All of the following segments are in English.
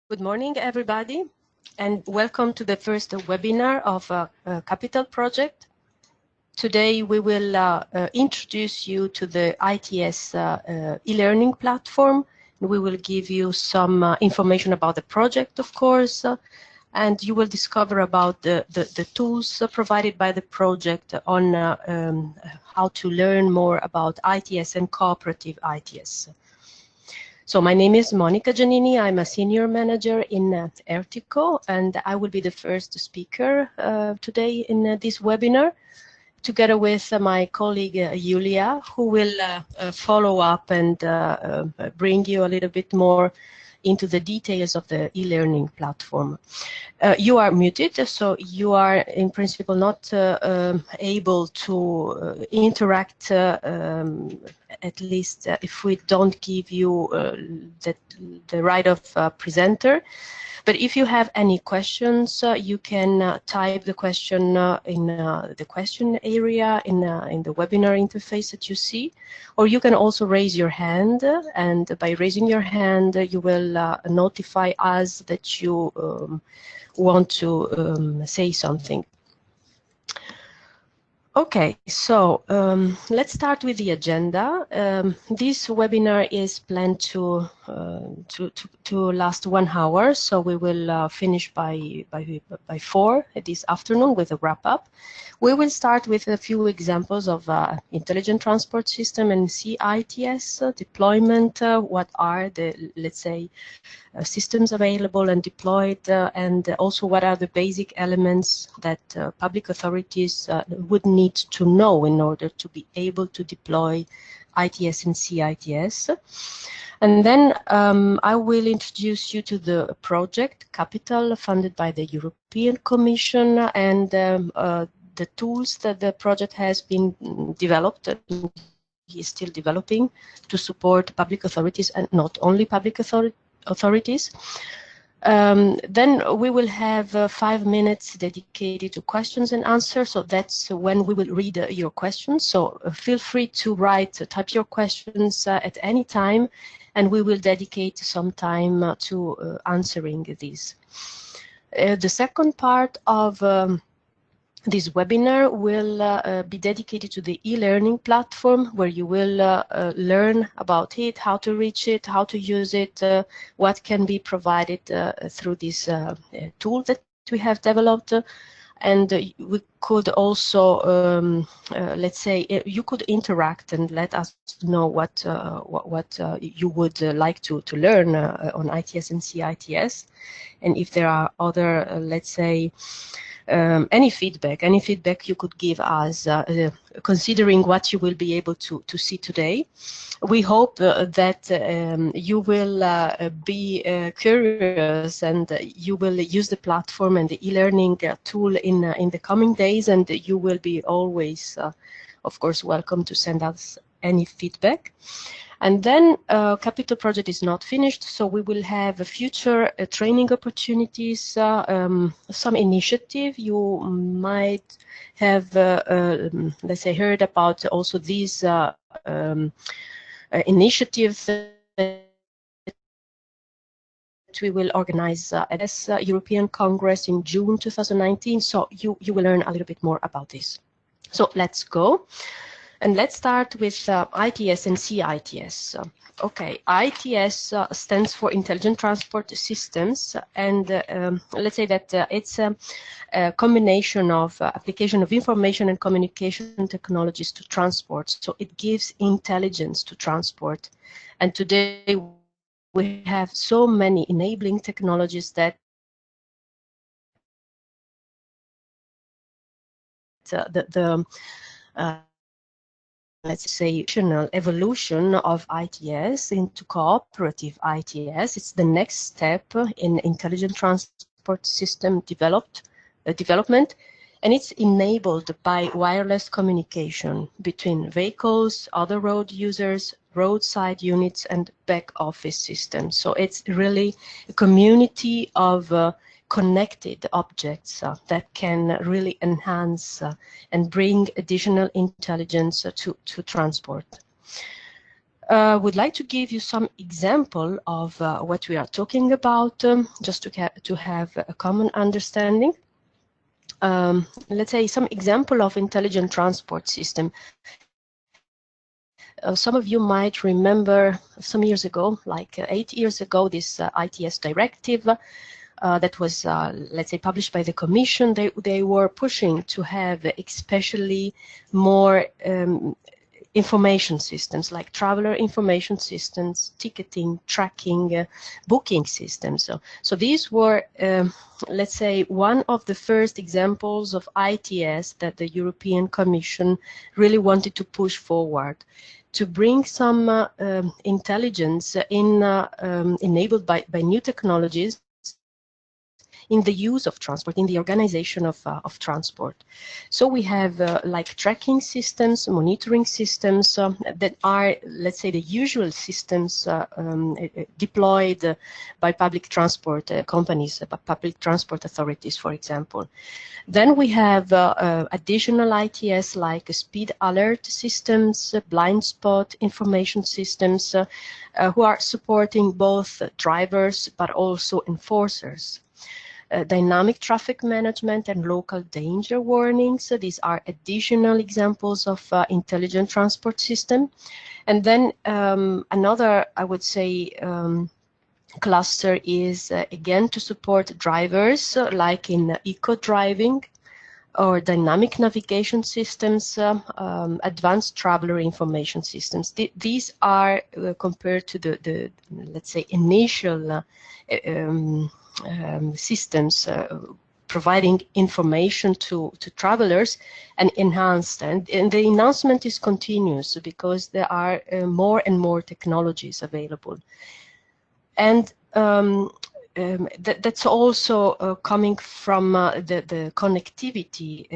Good morning, everybody, and welcome to the first webinar of Capital Project. Today, we will introduce you to the ITS e-learning platform. We will give you some information about the project, of course, and you will discover about the tools provided by the project on how to learn more about ITS and cooperative ITS. So my name is Monica Giannini. I'm a senior manager in Ertico, and I will be the first speaker today in this webinar, together with my colleague Julia, who will follow up and bring you a little bit more into the details of the e-learning platform. You are muted, so you are in principle not able to interact, at least if we don't give you the right of presenter. But if you have any questions, you can type the question in the question area in the webinar interface that you see, or you can also raise your hand, and by raising your hand, you will notify us that you want to say something. Okay, so let's start with the agenda. This webinar is planned to last 1 hour, so we will finish by 4 this afternoon with a wrap-up. We will start with a few examples of intelligent transport system and CITS deployment. What are the, let's say, systems available and deployed, and also what are the basic elements that public authorities would need to know in order to be able to deploy ITS and CITS. And then I will introduce you to the project Capital, funded by the European Commission, and the tools that the project has been developed and is still developing to support public authorities, and not only public authorities. Then we will have 5 minutes dedicated to questions and answers, so that's when we will read your questions. So feel free to type your questions at any time, and we will dedicate some time to answering these. The second part of this webinar will be dedicated to the e-learning platform, where you will learn about it, how to reach it, how to use it, what can be provided through this tool that we have developed. And we could also, let's say, you could interact and let us know what you would like to learn on ITS and CITS. And if there are other, let's say, any feedback you could give us, considering what you will be able to see today. We hope that you will be curious, and you will use the platform and the e-learning tool in the coming days, and you will be always, of course, welcome to send us any feedback. And then Capital Project is not finished, so we will have future training opportunities, some initiative. You might have, let's say, heard about also these initiatives that we will organize at this European Congress in June 2019, so you will learn a little bit more about this. So let's go. And let's start with ITS and CITS. Okay, ITS stands for Intelligent Transport Systems, and let's say that it's a combination of application of information and communication technologies to transport. So it gives intelligence to transport. And today we have so many enabling technologies that let's say, evolution of ITS into cooperative ITS. It's the next step in intelligent transport system development, and it's enabled by wireless communication between vehicles, other road users, roadside units, and back office systems. So it's really a community of connected objects that can really enhance and bring additional intelligence to transport. Would like to give you some example of what we are talking about, just to have a common understanding. Let's say some example of intelligent transport system. Some of you might remember some years ago, like 8 years ago, this ITS directive that was, let's say, published by the Commission. They were pushing to have especially more information systems, like traveler information systems, ticketing, tracking, booking systems. So these were, let's say, one of the first examples of ITS that the European Commission really wanted to push forward, to bring some intelligence enabled by new technologies in the use of transport, in the organization of transport. So we have like tracking systems, monitoring systems that are, let's say, the usual systems deployed by public transport companies, by public transport authorities, for example. Then we have additional ITS like speed alert systems, blind spot information systems, who are supporting both drivers but also enforcers. Dynamic traffic management and local danger warnings. These are additional examples of intelligent transport system. And then another, I would say, cluster is again to support drivers, like in eco-driving or dynamic navigation systems, advanced traveler information systems. These are compared to the let's say, initial systems providing information to travelers and enhanced. And the enhancement is continuous because there are more and more technologies available. And that's also coming from the connectivity,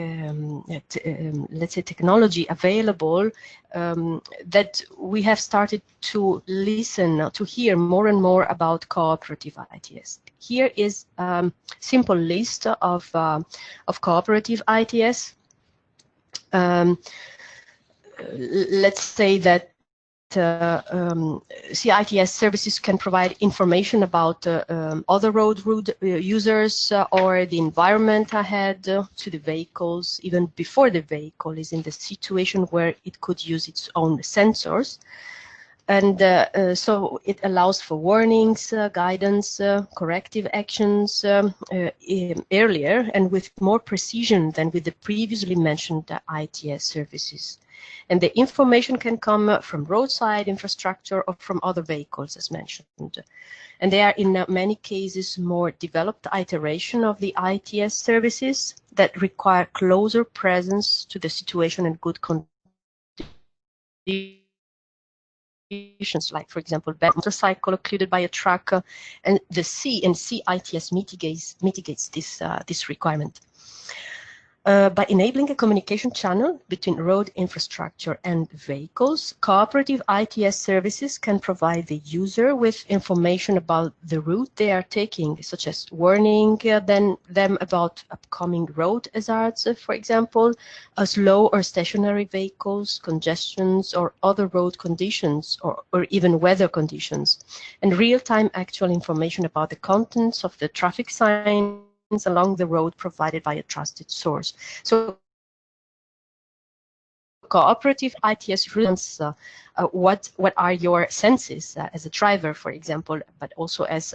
let's say, technology available, that we have started to listen, to hear more and more about cooperative ITS. Here is a simple list of cooperative ITS. Let's say that CITS services can provide information about other road users or the environment ahead to the vehicles, even before the vehicle is in the situation where it could use its own sensors. And so it allows for warnings, guidance, corrective actions earlier and with more precision than with the previously mentioned ITS services. And the information can come from roadside infrastructure or from other vehicles, as mentioned. And they are, in many cases, more developed iteration of the ITS services that require closer presence to the situation and good conditions, like, for example, a motorcycle occluded by a truck, and the CITS mitigates this requirement. By enabling a communication channel between road infrastructure and vehicles, cooperative ITS services can provide the user with information about the route they are taking, such as warning them about upcoming road hazards, for example, slow or stationary vehicles, congestions, or other road conditions, or even weather conditions, and real-time actual information about the contents of the traffic signs along the road provided by a trusted source. So cooperative ITS rules what are your senses as a driver, for example, but also as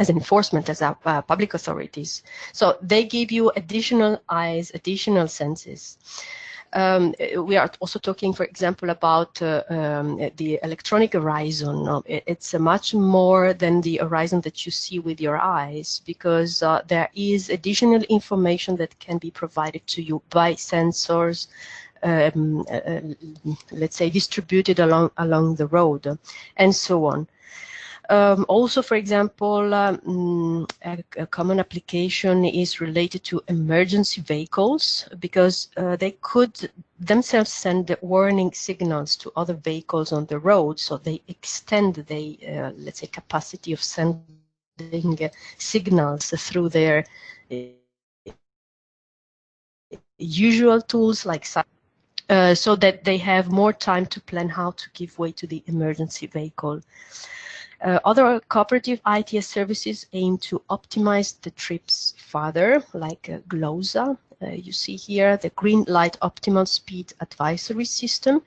enforcement, as public authorities. So they give you additional eyes, additional senses. We are also talking, for example, about the electronic horizon. It's much more than the horizon that you see with your eyes, because there is additional information that can be provided to you by sensors, let's say, distributed along the road, and so on. Also, for example, a common application is related to emergency vehicles, because they could themselves send warning signals to other vehicles on the road, so they extend the, let's say, capacity of sending signals through their usual tools like so that they have more time to plan how to give way to the emergency vehicle. Other cooperative ITS services aim to optimize the trips further, like GLOSA. You see here the green light optimal speed advisory system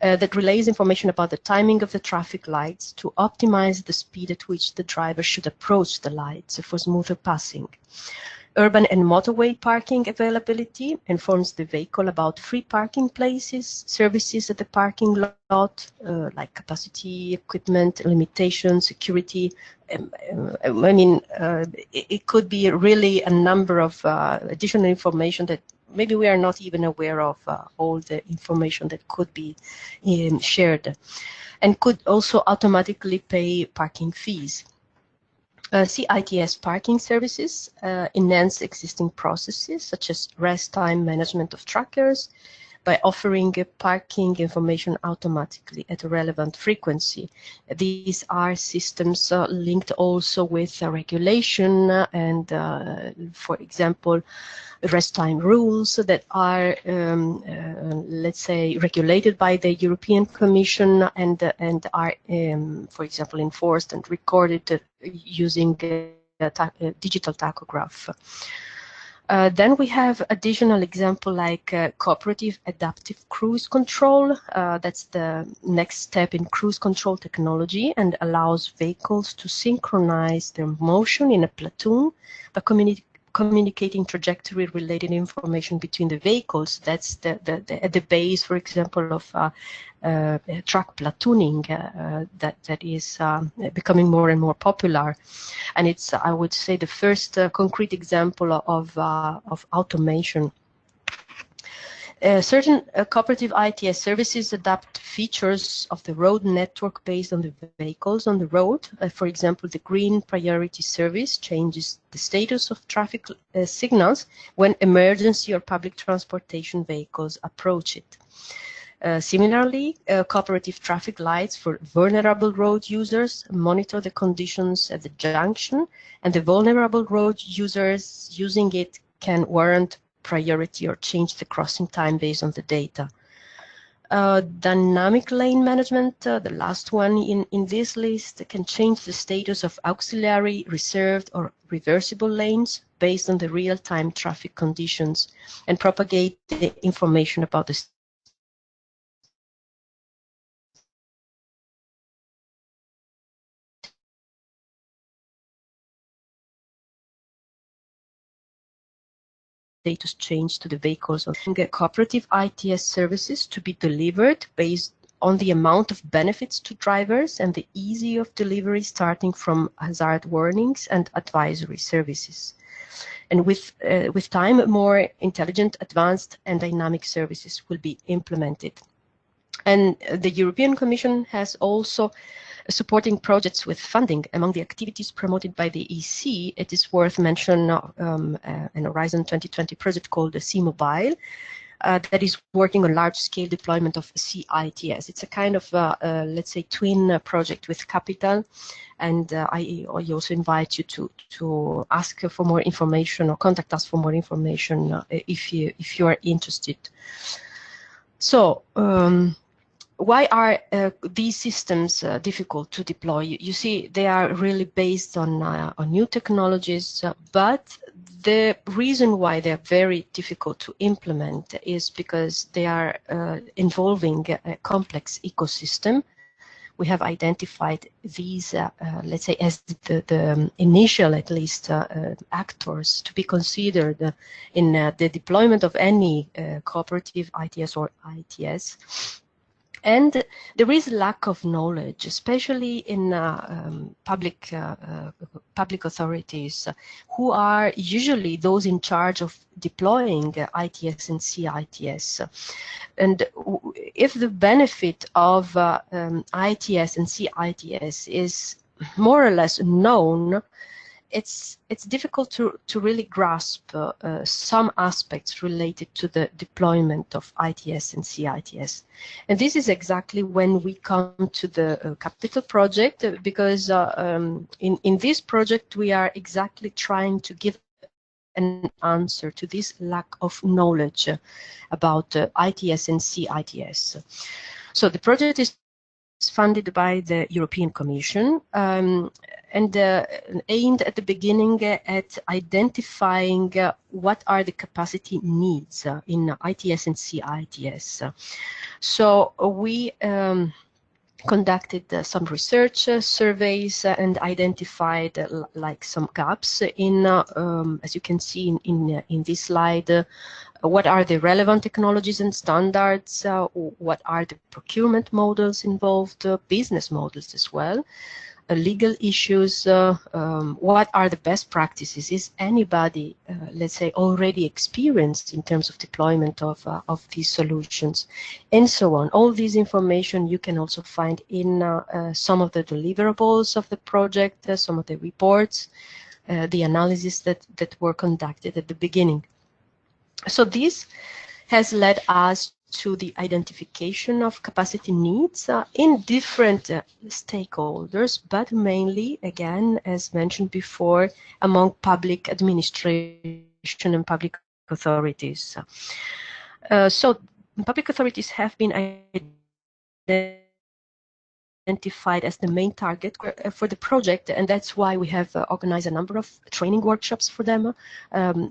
that relays information about the timing of the traffic lights to optimize the speed at which the driver should approach the lights for smoother passing. Urban and motorway parking availability informs the vehicle about free parking places, services at the parking lot, like capacity, equipment, limitations, security. It could be really a number of additional information that maybe we are not even aware of, all the information that could be shared, and could also automatically pay parking fees. CITS parking services enhance existing processes such as rest time management of truckers by offering parking information automatically at a relevant frequency. These are systems linked also with regulation and, for example, rest time rules that are, let's say, regulated by the European Commission and are, for example, enforced and recorded using digital tachograph. Then we have additional example like cooperative adaptive cruise control. That's the next step in cruise control technology and allows vehicles to synchronize their motion in a platoon by communicating trajectory-related information between the vehicles. That's the base, for example, of truck platooning that is becoming more and more popular, and it's, I would say, the first concrete example of automation. Certain cooperative ITS services adapt features of the road network based on the vehicles on the road. For example, the green priority service changes the status of traffic signals when emergency or public transportation vehicles approach it. Similarly, cooperative traffic lights for vulnerable road users monitor the conditions at the junction, and the vulnerable road users using it can warrant priority or change the crossing time based on the data. Dynamic lane management, the last one in this list, can change the status of auxiliary, reserved, or reversible lanes based on the real-time traffic conditions and propagate the information about the status change to the vehicles. Cooperative ITS services to be delivered based on the amount of benefits to drivers and the ease of delivery, starting from hazard warnings and advisory services. And with time, more intelligent, advanced, and dynamic services will be implemented. And the European Commission has also supporting projects with funding. Among the activities promoted by the EC, it is worth mentioning an Horizon 2020 project called the C-Mobile that is working on large-scale deployment of CITS. It's a kind of, let's say, twin project with capital, and I also invite you to ask for more information or contact us for more information if you are interested. So, why are these systems difficult to deploy? You see, they are really based on new technologies, but the reason why they're very difficult to implement is because they are involving a complex ecosystem. We have identified these, let's say, as the initial, at least, actors to be considered in the deployment of any cooperative ITS or ITS. And there is lack of knowledge, especially in public authorities, who are usually those in charge of deploying ITS and CITS. And if the benefit of ITS and CITS is more or less known, it's difficult to really grasp some aspects related to the deployment of ITS and CITS. And this is exactly when we come to the capital project, because in this project we are exactly trying to give an answer to this lack of knowledge about ITS and CITS. So the project is funded by the European Commission and aimed at the beginning at identifying what are the capacity needs in ITS and CITS. So we conducted some research surveys and identified like some gaps in, as you can see in this slide, what are the relevant technologies and standards, what are the procurement models involved, business models as well, legal issues, what are the best practices, is anybody, let's say, already experienced in terms of deployment of these solutions, and so on. All this information you can also find in some of the deliverables of the project, some of the reports, the analysis that were conducted at the beginning. So this has led us to the identification of capacity needs in different stakeholders, but mainly, again, as mentioned before, among public administration and public authorities. So public authorities have been identified as the main target for the project, and that's why we have organized a number of training workshops for them.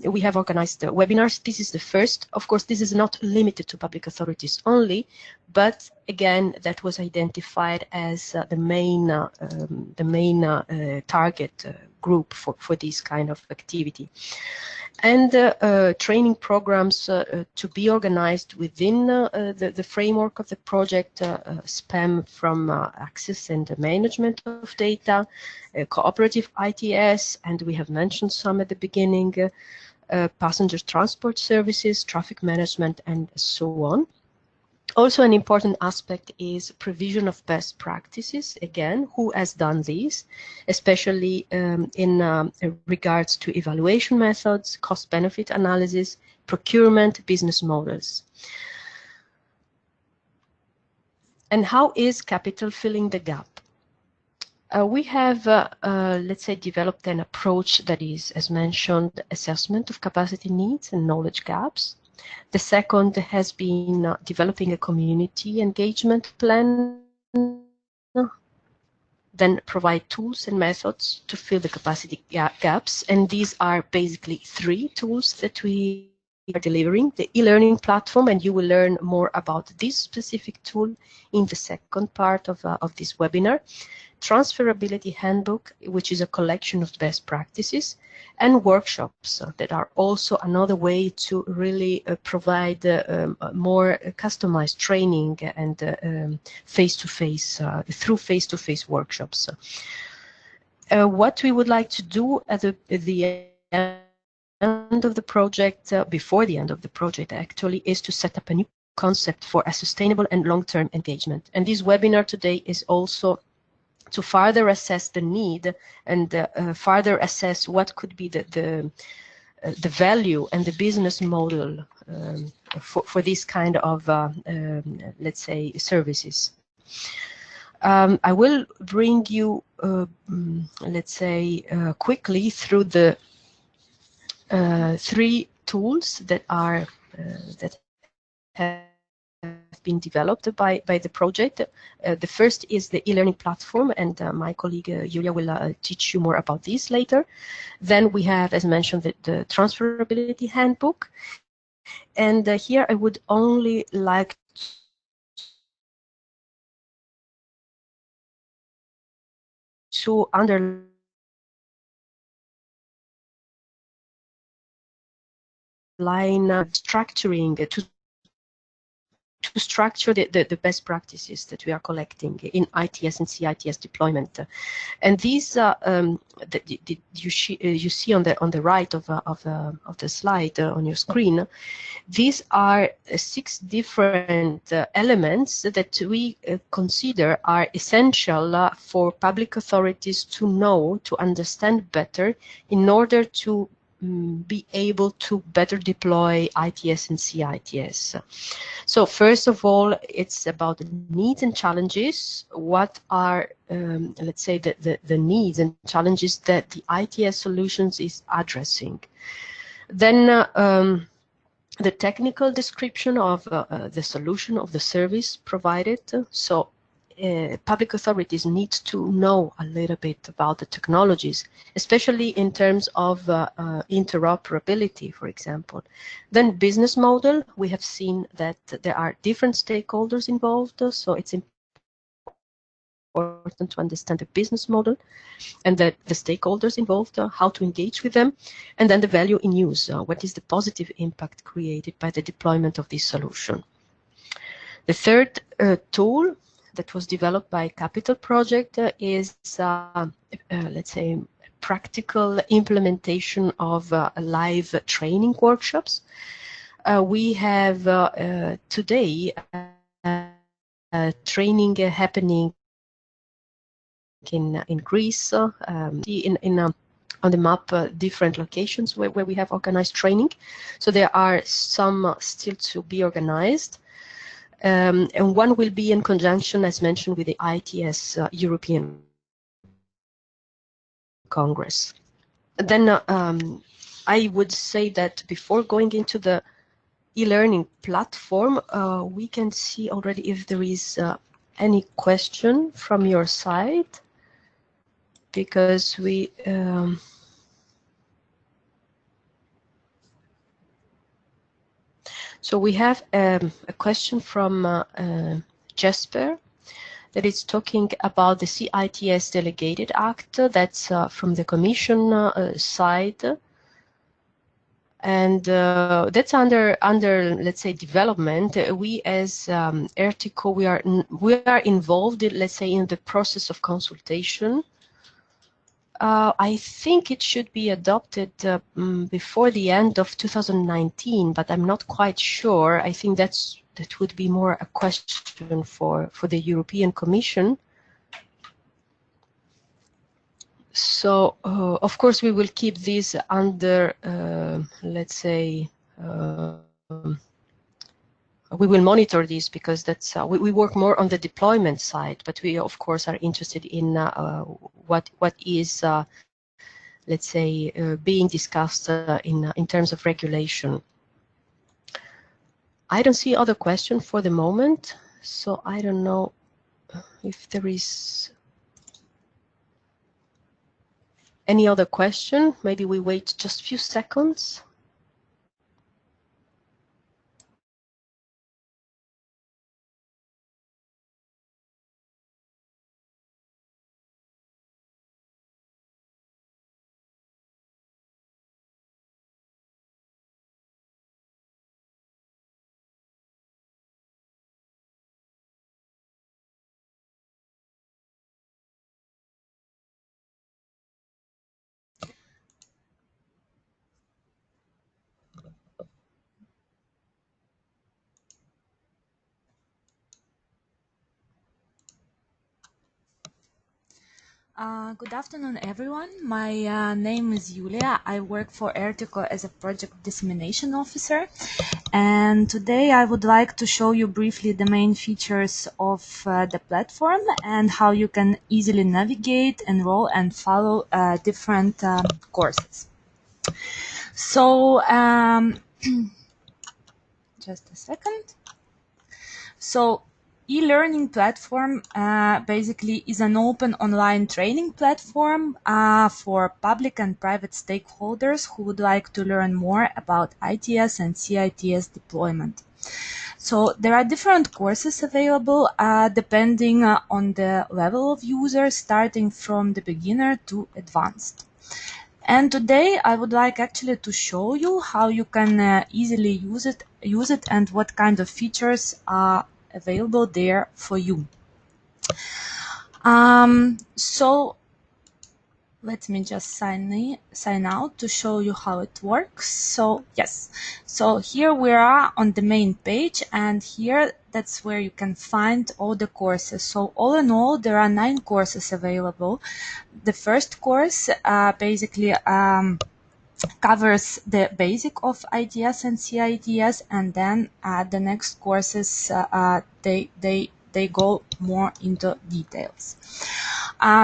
We have organized webinars. This is the first. Of course, this is not limited to public authorities only, but again, that was identified as the main target group for this kind of activity. And training programs to be organized within the framework of the project span from access and management of data, cooperative ITS, and we have mentioned some at the beginning, passenger transport services, traffic management, and so on. Also, an important aspect is provision of best practices. Again, who has done this, especially in regards to evaluation methods, cost-benefit analysis, procurement, business models. And how is Capital filling the gap? We have, let's say, developed an approach that is, as mentioned, assessment of capacity needs and knowledge gaps. The second has been developing a community engagement plan, then provide tools and methods to fill the capacity gaps. And these are basically three tools that we are delivering. The e-learning platform, and you will learn more about this specific tool in the second part of this webinar. Transferability Handbook, which is a collection of best practices, and workshops that are also another way to really provide more customized training and face-to-face, through face-to-face workshops. What we would like to do at the end of the project, before the end of the project actually, is to set up a new concept for a sustainable and long-term engagement. And this webinar today is also to further assess the need and further assess what could be the value and the business model for this kind of, let's say, services. I will bring you, let's say, quickly through the three tools that are that have been developed by the project. The first is the e-learning platform, and my colleague Julia will teach you more about this later. Then we have, as mentioned, the Transferability Handbook, and here I would only like to underline structuring to structure the best practices that we are collecting in ITS and CITS deployment. And these you see on the right of the slide on your screen, these are 6 different elements that we consider are essential for public authorities to know, to understand better in order to be able to better deploy ITS and CITS. So first of all, it's about the needs and challenges. What are, let's say, the needs and challenges that the ITS solutions is addressing? Then the technical description of the solution of the service provided. So public authorities need to know a little bit about the technologies, especially in terms of interoperability, for example. Then business model, we have seen that there are different stakeholders involved, so it's important to understand the business model and the stakeholders involved, how to engage with them, and then the value in use, what is the positive impact created by the deployment of this solution. The third tool that was developed by Capital Project is, let's say, practical implementation of live training workshops. We have today training happening in Greece, on the map different locations where we have organized training. So there are some still to be organized. And one will be in conjunction, as mentioned, with the ITS European Congress. Then I would say that before going into the e-learning platform, we can see already if there is any question from your side, because we so we have a question from Jesper that is talking about the CITS Delegated Act. That's from the Commission side, and that's under let's say development. We as ERTICO, we are involved in, let's say, in the process of consultation. I think it should be adopted before the end of 2019, but I'm not quite sure. I think that would be more a question for the European Commission. So, of course, we will keep this under, let's say, we will monitor this, because that's we work more on the deployment side, but we of course are interested in what is let's say being discussed in terms of regulation. I don't see other question for the moment, so I don't know if there is any other question. Maybe we wait just a few seconds. Good afternoon, everyone. My name is Julia. I work for ERTICO as a project dissemination officer. And today I would like to show you briefly the main features of the platform and how you can easily navigate, enroll, and follow different courses. So, just a second. So, e-learning platform basically is an open online training platform for public and private stakeholders who would like to learn more about ITS and CITS deployment. So there are different courses available depending on the level of users, starting from the beginner to advanced. And today I would like actually to show you how you can easily use it and what kind of features are available there for you. So let me just sign out to show you how it works. So yes, so here we are on the main page, and here that's where you can find all the courses. So all in all, there are 9 courses available. The first course basically covers the basic of ITS and CITS, and then the next courses they go more into details.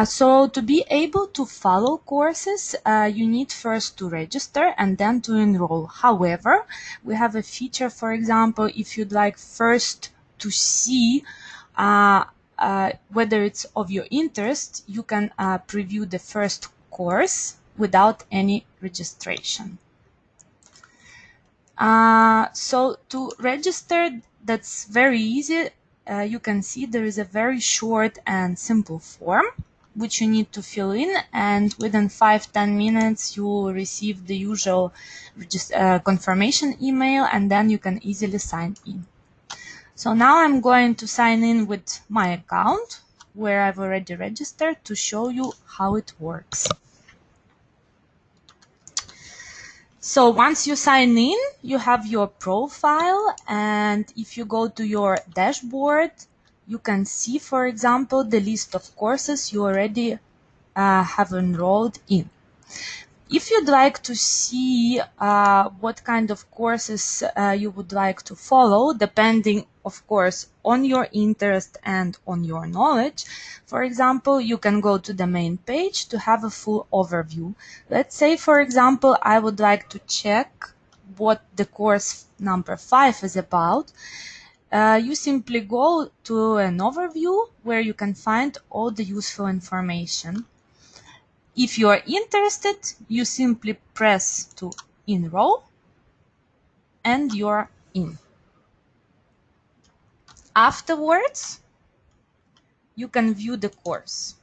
So to be able to follow courses, you need first to register and then to enroll. However, we have a feature, for example, if you'd like first to see whether it's of your interest, you can preview the first course without any registration. So to register, that's very easy. You can see there is a very short and simple form which you need to fill in, and within 5-10 minutes you will receive the usual confirmation email, and then you can easily sign in. So now I'm going to sign in with my account where I've already registered to show you how it works. So once you sign in, you have your profile, and if you go to your dashboard, you can see, for example, the list of courses you already have enrolled in. If you'd like to see what kind of courses you would like to follow, depending, of course, on your interest and on your knowledge, for example, you can go to the main page to have a full overview. Let's say, for example, I would like to check what the course number 5 is about. You simply go to an overview where you can find all the useful information. If you are interested, you simply press to enroll and you're in. Afterwards, you can view the course.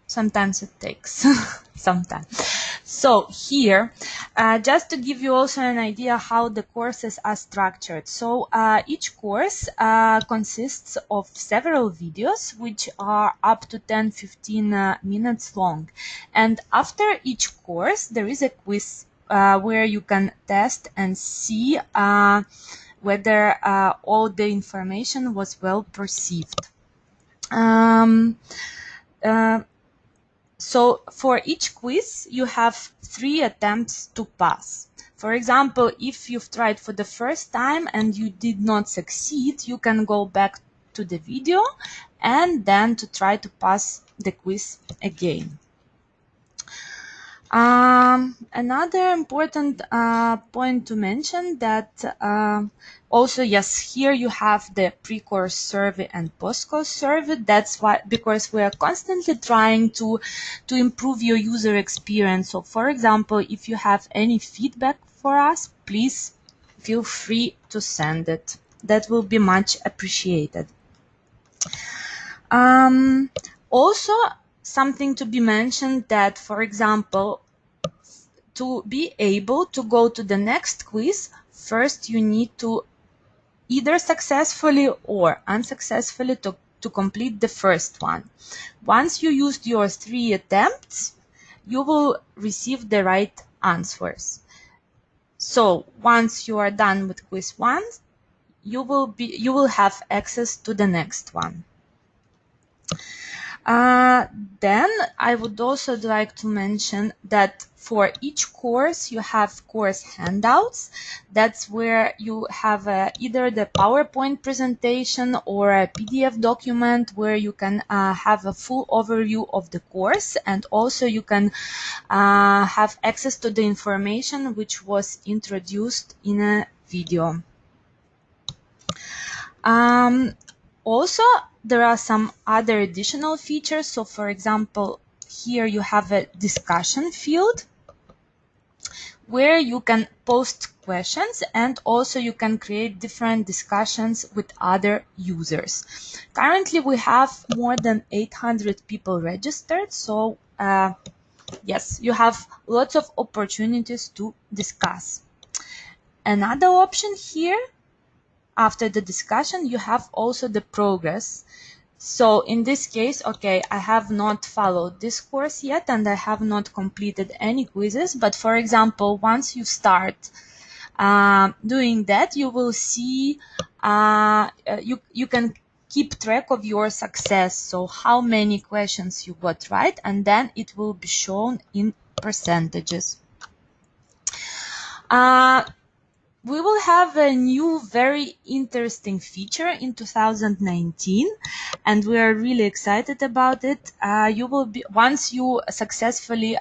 Sometimes it takes some time. So here, just to give you also an idea how the courses are structured. So each course consists of several videos which are up to 10-15 minutes long. And after each course, there is a quiz where you can test and see whether all the information was well perceived. So for each quiz, you have 3 attempts to pass. For example, if you've tried for the first time and you did not succeed, you can go back to the video and then to try to pass the quiz again. Another important point to mention that also, yes, here you have the pre-course survey and post-course survey. That's why, because we are constantly trying to improve your user experience. So, for example, if you have any feedback for us, please feel free to send it. That will be much appreciated. Also, something to be mentioned that, for example, to be able to go to the next quiz, first you need to either successfully or unsuccessfully to complete the first one. Once you used your 3 attempts, you will receive the right answers. So once you are done with quiz 1, you will have access to the next one. Then I would also like to mention that for each course you have course handouts. That's where you have either the PowerPoint presentation or a PDF document where you can have a full overview of the course, and also you can have access to the information which was introduced in a video. Also, there are some other additional features. So, for example, here you have a discussion field where you can post questions, and also you can create different discussions with other users. Currently, we have more than 800 people registered. So, yes, you have lots of opportunities to discuss. Another option here, after the discussion, you have also the progress. So in this case, okay, I have not followed this course yet and I have not completed any quizzes, but for example, once you start doing that, you will see you can keep track of your success, so how many questions you got right, and then it will be shown in percentages. We will have a new very interesting feature in 2019, and we are really excited about it. You will be, once you successfully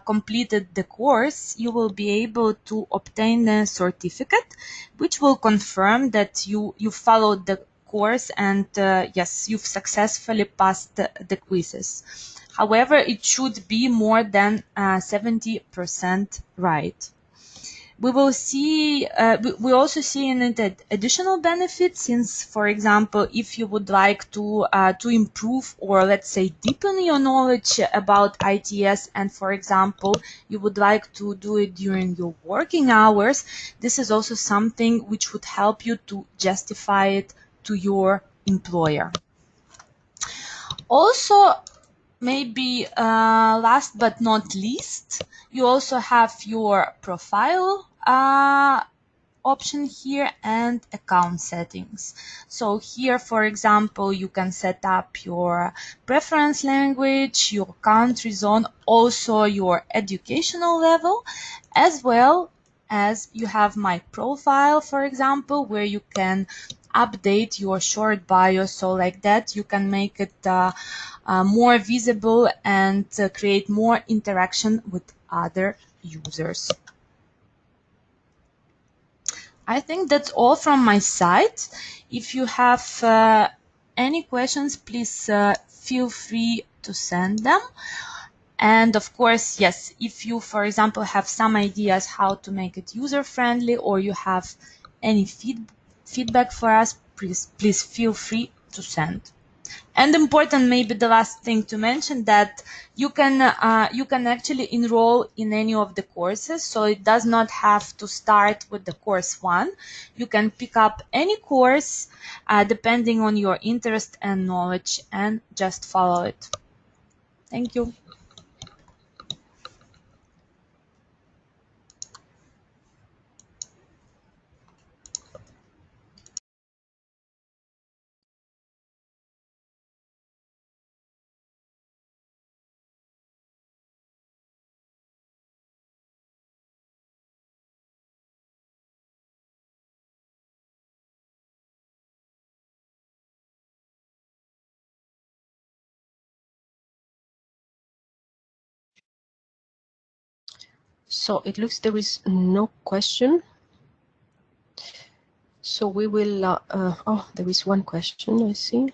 completed the course, you will be able to obtain a certificate which will confirm that you followed the course and yes, you've successfully passed the quizzes. However, it should be more than 70% right. We will see, we also see in it additional benefits, since, for example, if you would like to improve, or let's say deepen your knowledge about ITS, and for example, you would like to do it during your working hours, this is also something which would help you to justify it to your employer. Also, maybe last but not least, you also have your profile option here and account settings. So here, for example, you can set up your preference language, your country zone, also your educational level, as well as you have my profile, for example, where you can update your short bio. So like that, you can make it more visible and create more interaction with other users. I think that's all from my side. If you have any questions, please feel free to send them. And of course, yes, if you, for example, have some ideas how to make it user-friendly, or you have any feedback for us, please feel free to send. And important, maybe the last thing to mention, that you can actually enroll in any of the courses, so it does not have to start with the course 1. You can pick up any course depending on your interest and knowledge, and just follow it. Thank you. So it looks there is no question. So we will, oh, there is one question, I see.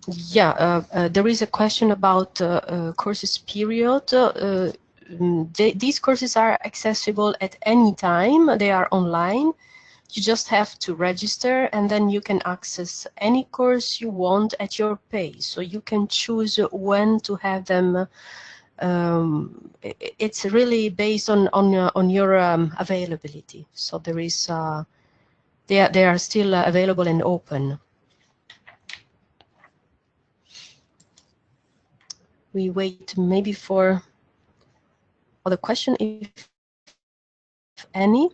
Yeah, there is a question about courses period. These courses are accessible at any time. They are online. You just have to register, and then you can access any course you want at your pace. So you can choose when to have them. It's really based on your availability. So there is they are still available and open. We wait maybe for other question, if any.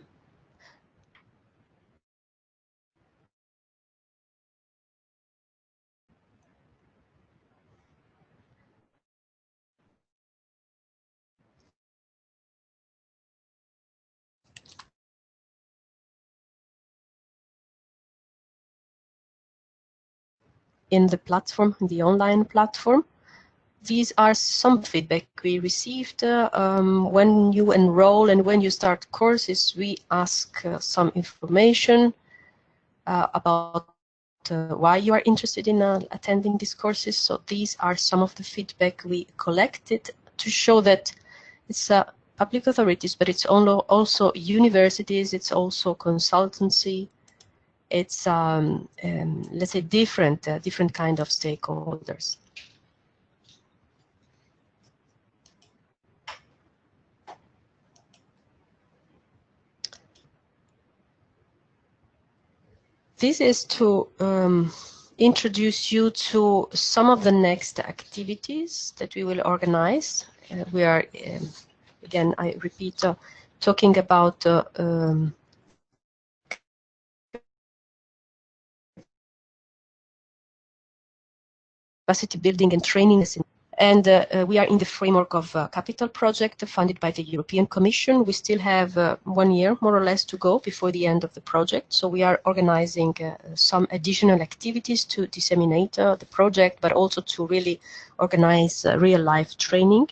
In the platform, the online platform. These are some feedback we received when you enroll and when you start courses. We ask some information about why you are interested in attending these courses. So these are some of the feedback we collected to show that it's public authorities, but it's also universities, it's also consultancy, it's let's say different kind of stakeholders. This is to introduce you to some of the next activities that we will organize. We are, again, I repeat, talking about capacity building and training. And we are in the framework of a capital project funded by the European Commission. We still have 1 year, more or less, to go before the end of the project. So we are organizing some additional activities to disseminate the project, but also to really organize real-life training.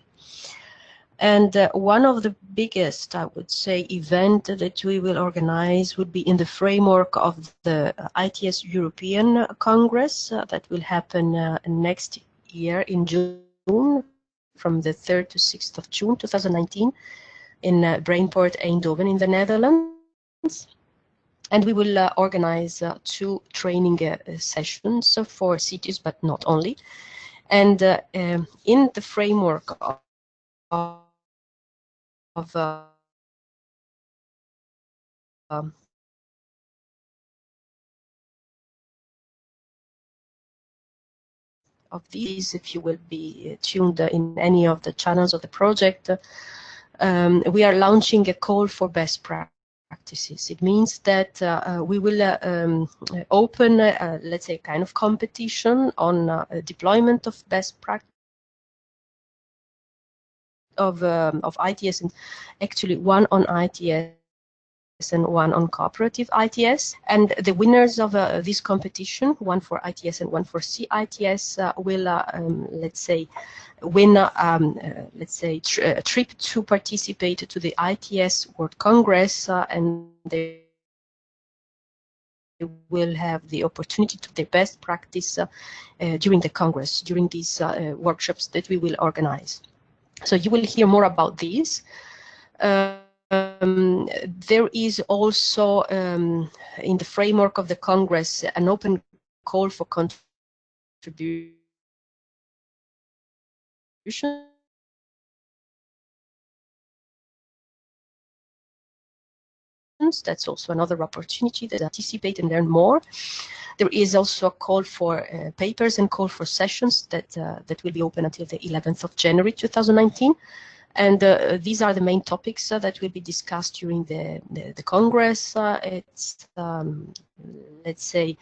And one of the biggest, I would say, event that we will organize would be in the framework of the ITS European Congress that will happen next year in June, from the 3rd to 6th of June 2019 in Brainport, Eindhoven in the Netherlands. And we will organize 2 training sessions for cities, but not only. And in the framework of these, if you will be tuned in any of the channels of the project, we are launching a call for best practices. It means that we will open, let's say, kind of competition on deployment of best practice of ITS, and actually one on ITS and one on cooperative ITS. And the winners of this competition, one for ITS and one for CITS, will, let's say, win, let's say, a trip to participate to the ITS World Congress, and they will have the opportunity to the best practice during the Congress, during these workshops that we will organize. So you will hear more about these. There is also, in the framework of the Congress, an open call for contributions. That's also another opportunity to participate and learn more. There is also a call for papers and call for sessions that will be open until the 11th of January 2019. And these are the main topics that will be discussed during the Congress. It's, let's say,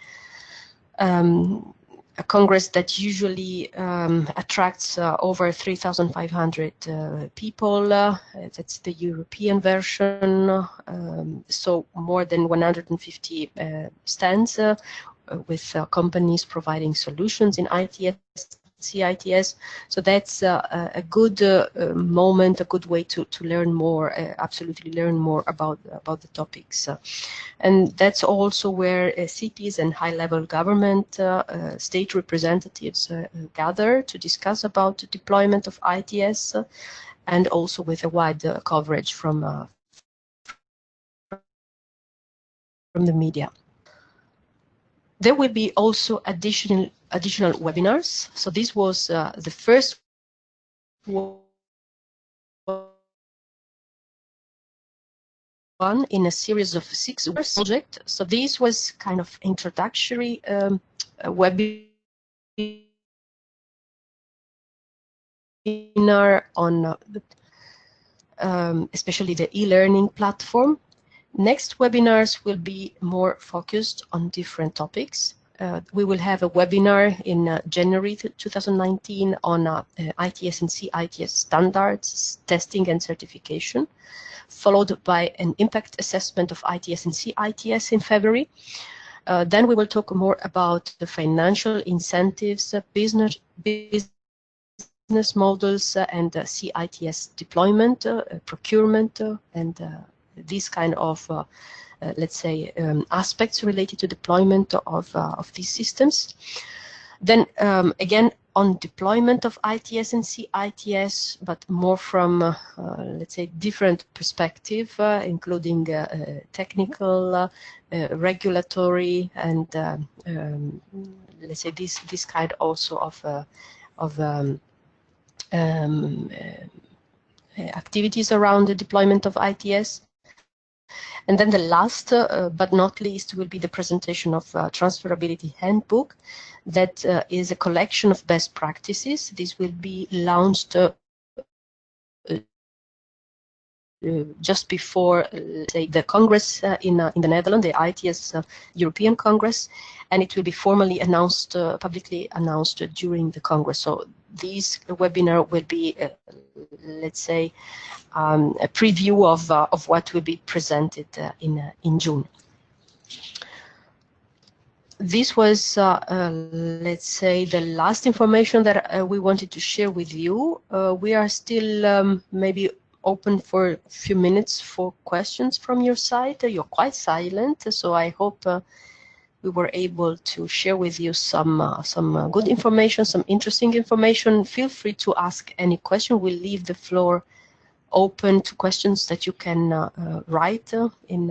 a Congress that usually attracts over 3,500 people. That's the European version. So more than 150 stands with companies providing solutions in ITS, CITS. So that's a good moment, a good way to learn more, absolutely learn more about the topics. And that's also where CPs and high-level government state representatives gather to discuss about the deployment of ITS, and also with a wide coverage from the media. There will be also additional webinars. So this was the first one in a series of 6 projects. So this was kind of introductory webinar on especially the e-learning platform. Next webinars will be more focused on different topics. We will have a webinar in January 2019 on ITS and CITS standards, testing and certification, followed by an impact assessment of ITS and CITS in February. Then we will talk more about the financial incentives, business models, and CITS deployment, procurement, and these kind of, let's say, aspects related to deployment of these systems. Then again, on deployment of ITS and CITS, but more from, let's say, different perspective, including technical, regulatory, and let's say this kind also of activities around the deployment of ITS. And then the last, but not least, will be the presentation of Transferability Handbook. That is a collection of best practices. This will be launched just before, say, the Congress in the Netherlands, the ITS European Congress, and it will be formally announced, publicly announced during the Congress. So this webinar will be, let's say, a preview of what will be presented in June. This was, let's say, the last information that we wanted to share with you. We are still maybe open for a few minutes for questions from your side. You're quite silent, so I hope we were able to share with you some good information, some interesting information. Feel free to ask any question. We'll leave the floor open to questions that you can write in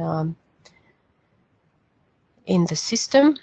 the system.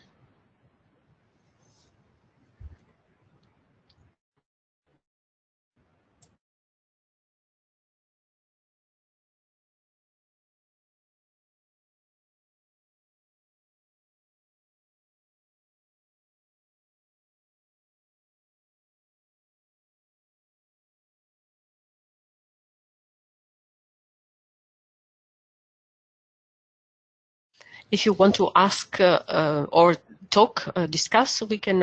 If you want to ask or talk, discuss, we can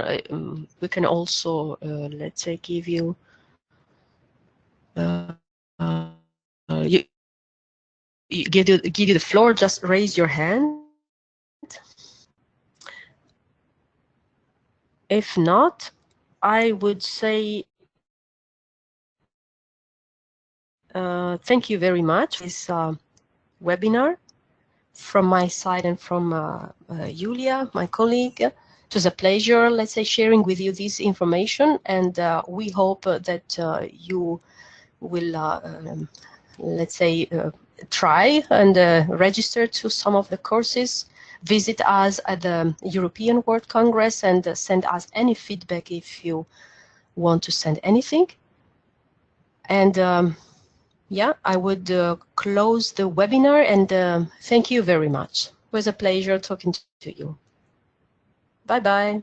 also let's say give you give you the floor. Just raise your hand. If not, I would say thank you very much for this webinar from my side and from Julia, my colleague. It was a pleasure, let's say, sharing with you this information, and we hope that you will, let's say, try and register to some of the courses. Visit us at the European World Congress and send us any feedback if you want to send anything. And yeah, I would close the webinar, and thank you very much. It was a pleasure talking to you. Bye-bye.